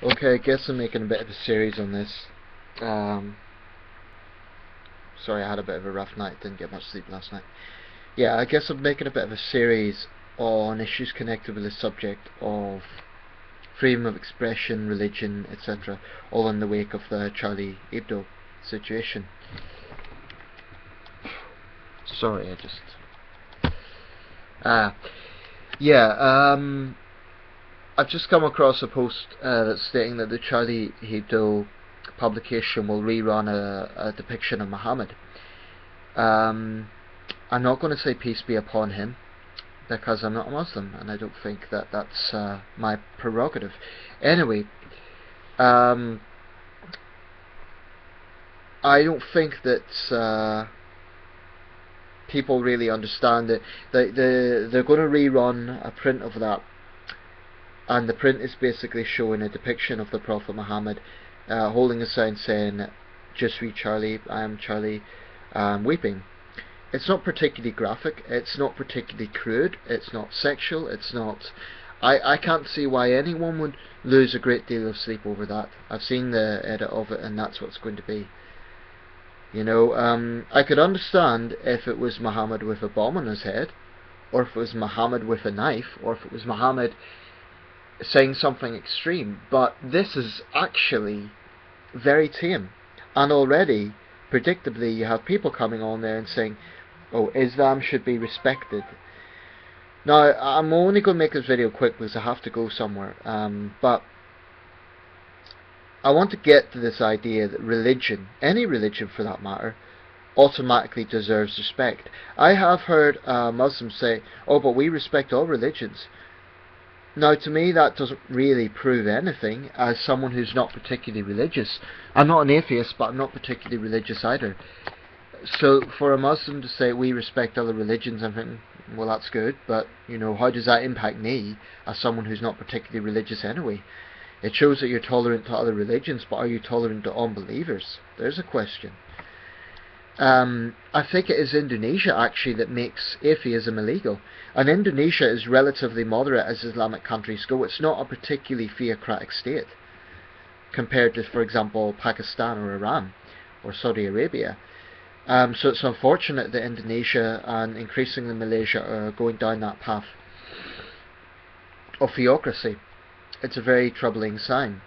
Okay, I guess I'm making a bit of a series on this. Um, Sorry, I had a bit of a rough night, didn't get much sleep last night. Yeah, I guess I'm making a bit of a series on issues connected with the subject of freedom of expression, religion, etc., all in the wake of the Charlie Hebdo situation. Sorry, I just... Ah, yeah, I've just come across a post that's stating that the Charlie Hebdo publication will rerun a depiction of Muhammad. I'm not going to say peace be upon him, because I'm not a Muslim, and I don't think that that's my prerogative. Anyway, I don't think that people really understand that they're going to rerun a print of that, and the print is basically showing a depiction of the Prophet Muhammad holding a sign saying, "Je suis Charlie, I am Charlie," weeping. It's not particularly graphic, it's not particularly crude, it's not sexual, it's not... I can't see why anyone would lose a great deal of sleep over that. I've seen the edit of it, and that's what it's going to be. You know, I could understand if it was Muhammad with a bomb on his head, or if it was Muhammad with a knife, or if it was Muhammad saying something extreme, but this is actually very tame. And already, predictably, you have people coming on there and saying, oh, Islam should be respected. Now, I'm only going to make this video quick because I have to go somewhere, but I want to get to this idea that religion, any religion for that matter, automatically deserves respect. I have heard Muslims say, oh, but we respect all religions. Now, to me, that doesn't really prove anything as someone who's not particularly religious. I'm not an atheist, but I'm not particularly religious either. So, for a Muslim to say we respect other religions, I'm thinking, well, that's good, but, you know, how does that impact me as someone who's not particularly religious anyway? It shows that you're tolerant to other religions, but are you tolerant to unbelievers? There's a question. I think it is Indonesia actually that makes atheism illegal, and Indonesia is relatively moderate as Islamic countries go. It's not a particularly theocratic state compared to, for example, Pakistan or Iran or Saudi Arabia. So it's unfortunate that Indonesia and increasingly Malaysia are going down that path of theocracy. It's a very troubling sign.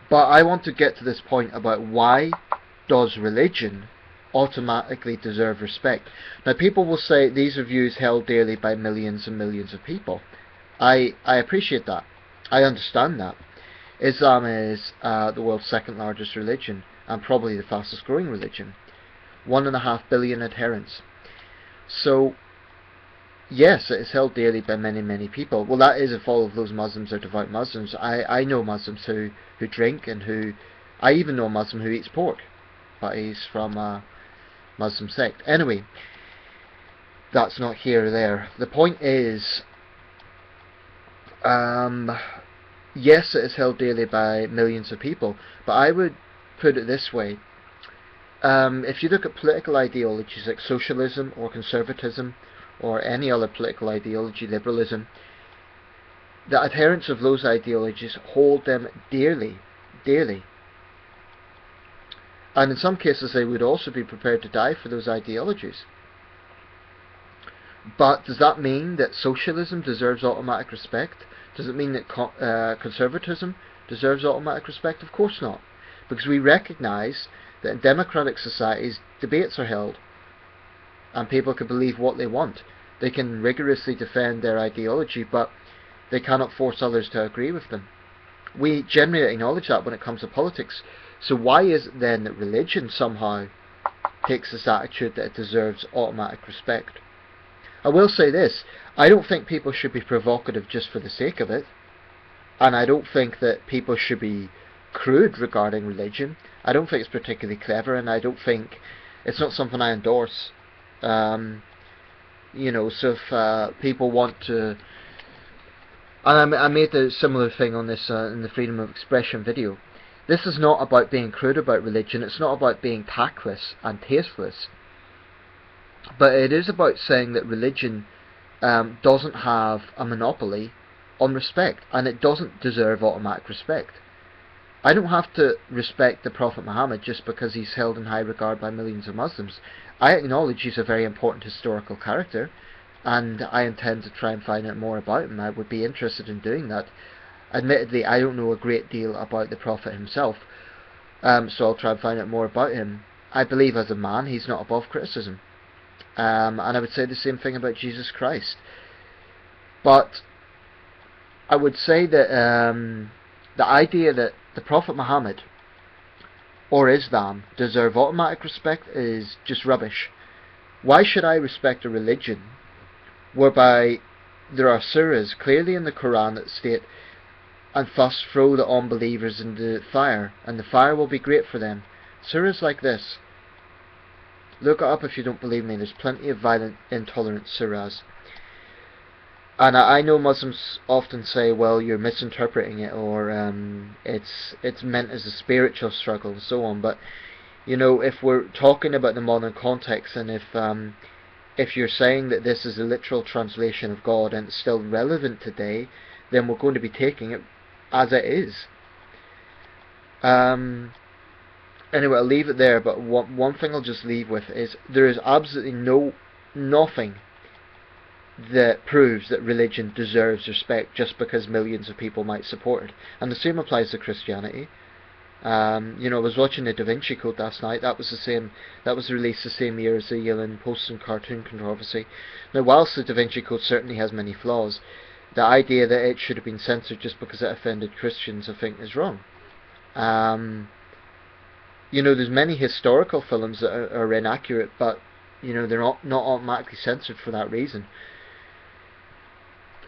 But I want to get to this point about why does religion automatically deserve respect. Now, people will say these are views held dearly by millions and millions of people. I appreciate that. I understand that. Islam is the world's second largest religion and probably the fastest growing religion. 1.5 billion adherents. So, yes, it is held dearly by many, many people. Well, that is if all of those Muslims are devout Muslims. I know Muslims who drink and who... I even know a Muslim who eats pork, but he's from a Muslim sect. Anyway, that's not here or there. The point is, yes, it is held dearly by millions of people, but I would put it this way. If you look at political ideologies like socialism or conservatism, or any other political ideology, liberalism, the adherents of those ideologies hold them dearly, dearly. And in some cases they would also be prepared to die for those ideologies. But does that mean that socialism deserves automatic respect? Does it mean that conservatism deserves automatic respect? Of course not. Because we recognise that in democratic societies debates are held, and people can believe what they want. They can rigorously defend their ideology, but they cannot force others to agree with them. We generally acknowledge that when it comes to politics. So why is it then that religion somehow takes this attitude that it deserves automatic respect? I will say this, I don't think people should be provocative just for the sake of it, and I don't think that people should be crude regarding religion. I don't think it's particularly clever, and I don't think it's not something I endorse. You know, so if people want to... And I made a similar thing on this in the freedom of expression video. This is not about being crude about religion, it's not about being tactless and tasteless. But it is about saying that religion doesn't have a monopoly on respect, and it doesn't deserve automatic respect. I don't have to respect the Prophet Muhammad just because he's held in high regard by millions of Muslims. I acknowledge he's a very important historical character, and I intend to try and find out more about him. I would be interested in doing that. Admittedly, I don't know a great deal about the Prophet himself, so I'll try and find out more about him. I believe as a man he's not above criticism, and I would say the same thing about Jesus Christ. But I would say that the idea that the Prophet Muhammad or Islam deserve automatic respect is just rubbish. Why should I respect a religion whereby there are surahs clearly in the Quran that state, and thus throw the unbelievers into the fire, and the fire will be great for them? Surahs like this. Look it up if you don't believe me. There's plenty of violent, intolerant surahs. And I know Muslims often say, well, you're misinterpreting it, or it's meant as a spiritual struggle and so on. But you know, if we're talking about the modern context, and if you're saying that this is a literal translation of God and it's still relevant today, then we're going to be taking it as it is. Anyway, I'll leave it there. But one thing I'll just leave with is there is absolutely nothing that proves that religion deserves respect just because millions of people might support it. And the same applies to Christianity. You know, I was watching the Da Vinci Code last night. That was released the same year as the Yellen Post and cartoon controversy. Now, whilst the Da Vinci Code certainly has many flaws, the idea that it should have been censored just because it offended Christians, I think, is wrong. You know, there's many historical films that are inaccurate, but you know, they're not automatically censored for that reason.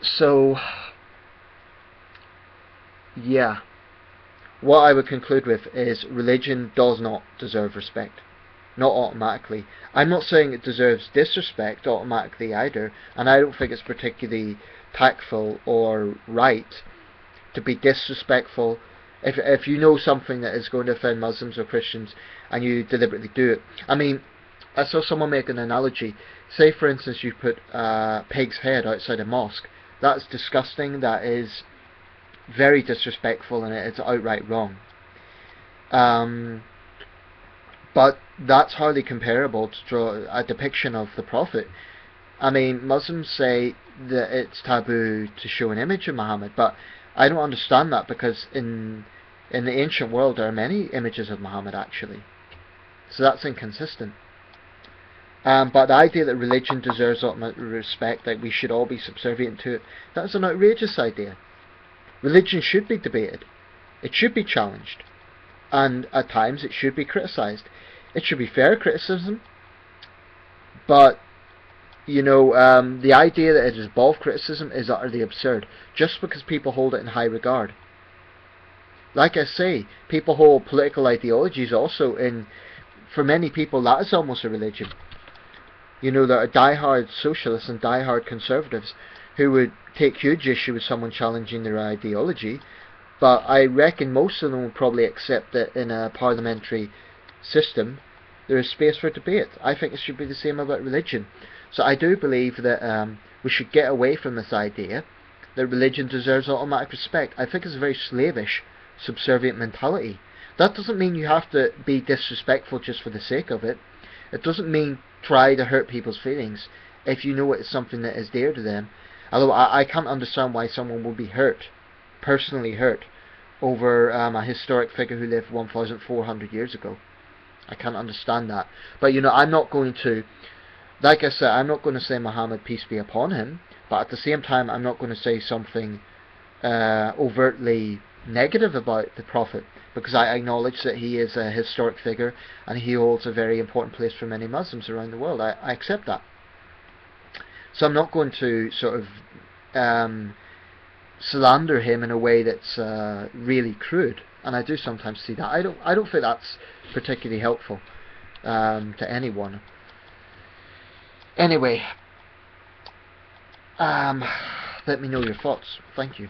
So, yeah, what I would conclude with is religion does not deserve respect. Not automatically. I'm not saying it deserves disrespect automatically either, and I don't think it's particularly tactful or right to be disrespectful. If you know something that is going to offend Muslims or Christians and you deliberately do it. I mean, I saw someone make an analogy. Say, for instance, you put a pig's head outside a mosque. That's disgusting. That is very disrespectful, and it's outright wrong. But that's hardly comparable to draw a depiction of the Prophet. I mean, Muslims say that it's taboo to show an image of Muhammad, but I don't understand that, because in the ancient world there are many images of Muhammad actually. So that's inconsistent. But the idea that religion deserves ultimate respect, that we should all be subservient to it, that's an outrageous idea. Religion should be debated. It should be challenged. And at times it should be criticised. It should be fair criticism. But, you know, the idea that it is above criticism is utterly absurd, just because people hold it in high regard. Like I say, people hold political ideologies also in, for many people that is almost a religion. You know, there are die-hard socialists and die-hard conservatives who would take huge issue with someone challenging their ideology, but I reckon most of them will probably accept that in a parliamentary system there is space for debate. I think it should be the same about religion. So I do believe that we should get away from this idea that religion deserves automatic respect. I think it's a very slavish, subservient mentality. That doesn't mean you have to be disrespectful just for the sake of it. It doesn't mean try to hurt people's feelings if you know it's something that is dear to them. Although I can't understand why someone would be hurt, personally hurt, over a historic figure who lived 1,400 years ago. I can't understand that. But you know, I'm not going to, like I said, I'm not going to say Muhammad, peace be upon him, but at the same time I'm not going to say something overtly negative about the Prophet, because I acknowledge that he is a historic figure and he holds a very important place for many Muslims around the world. I accept that. So I'm not going to sort of slander him in a way that's really crude, and I do sometimes see that. I don't think that's particularly helpful to anyone. Anyway, let me know your thoughts. Thank you.